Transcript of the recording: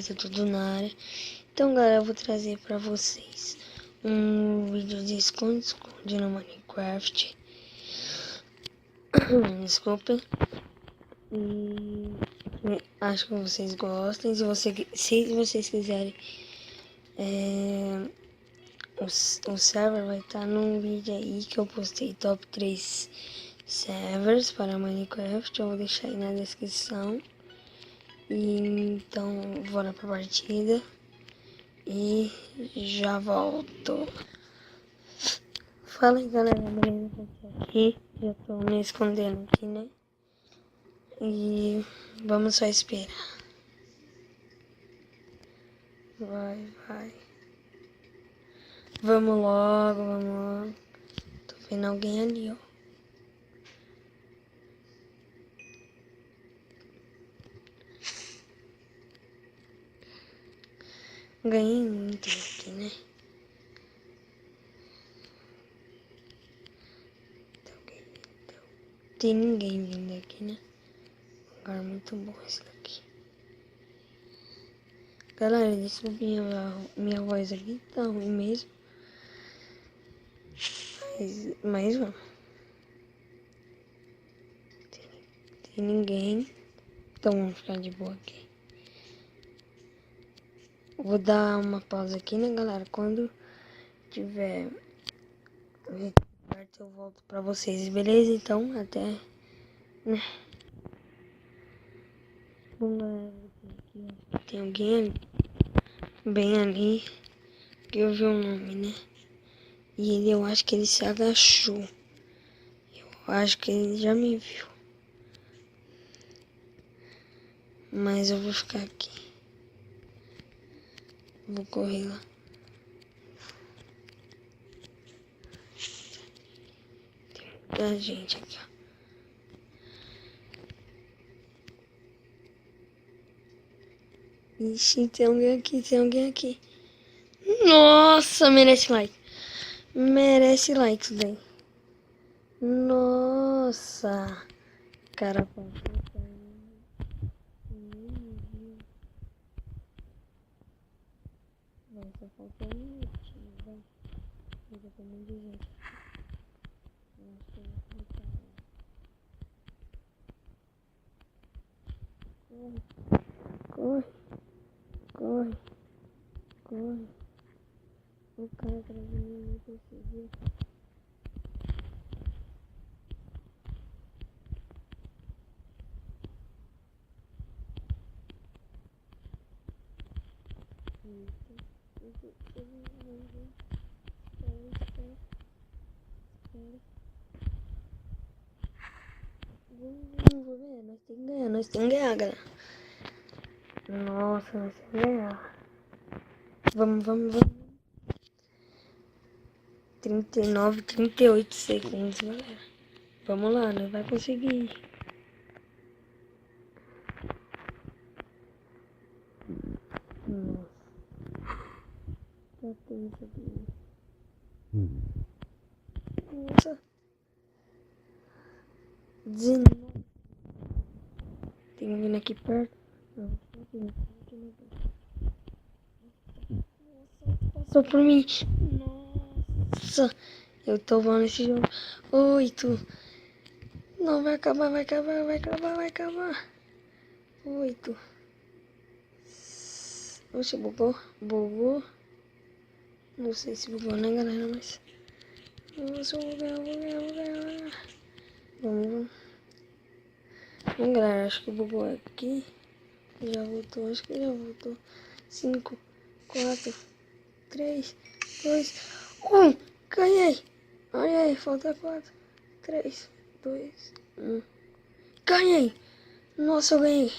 beleza? Tudo na área. Então, galera, eu vou trazer pra vocês um vídeo de esconde-esconde no Minecraft. Desculpem. E acho que vocês gostem. Se vocês quiserem, o server vai estar num vídeo aí que eu postei top 3 servers para Minecraft. Eu vou deixar aí na descrição. E então, bora pra partida. E já volto. Fala aí, galera, beleza? Aqui, já tô me escondendo aqui, né? E vamos só esperar. Vai. Vamos logo. Tô vendo alguém ali, ó. Ganhei muito aqui, né? Tem ninguém vindo aqui, né? Um lugar muito bom esse daqui. Galera, desculpa minha voz aqui, tá ruim mesmo. Mas vamos. Tem ninguém. Então vamos ficar de boa aqui. Vou dar uma pausa aqui, né, galera? Quando tiver perto eu volto pra vocês, beleza? Então, até, né? Bom, galera, aqui tem alguém ali, bem ali, que eu vi o nome, né? E eu acho que ele se agachou. Eu acho que ele já me viu. Mas eu vou ficar aqui. Vou correr lá. Tem muita gente aqui, ó. Ixi, tem alguém aqui. Nossa, merece like. Merece like isso daí. Nossa. Cara, vai, só falta um minutinho, vai. Já tem muita gente. Eu acho que eu vou clicar lá. Corre. O cara atrás de mim me perseguiu. Vou ver, nós temos que ganhar, galera. Nossa, nós temos que ganhar. Vamos. 39, 38 segundos, galera. Vamos lá, nós vai conseguir. Nossa. Tá tenso aqui. Nossa. 19. Tem alguém aqui perto? Não, passou por mim. Nossa. Eu tô voando esse jogo. 8. Não, vai acabar. 8. Oxe, bugou. Não sei se bugou, né, galera, mas... Nossa, eu vou ganhar. Vamos. Bom, galera, acho que bugou aqui. Acho que já voltou. 5, 4, 3, 2, 1. Ganhei. Olha aí, falta 4, 3, 2, 1. Ganhei. Nossa, eu ganhei.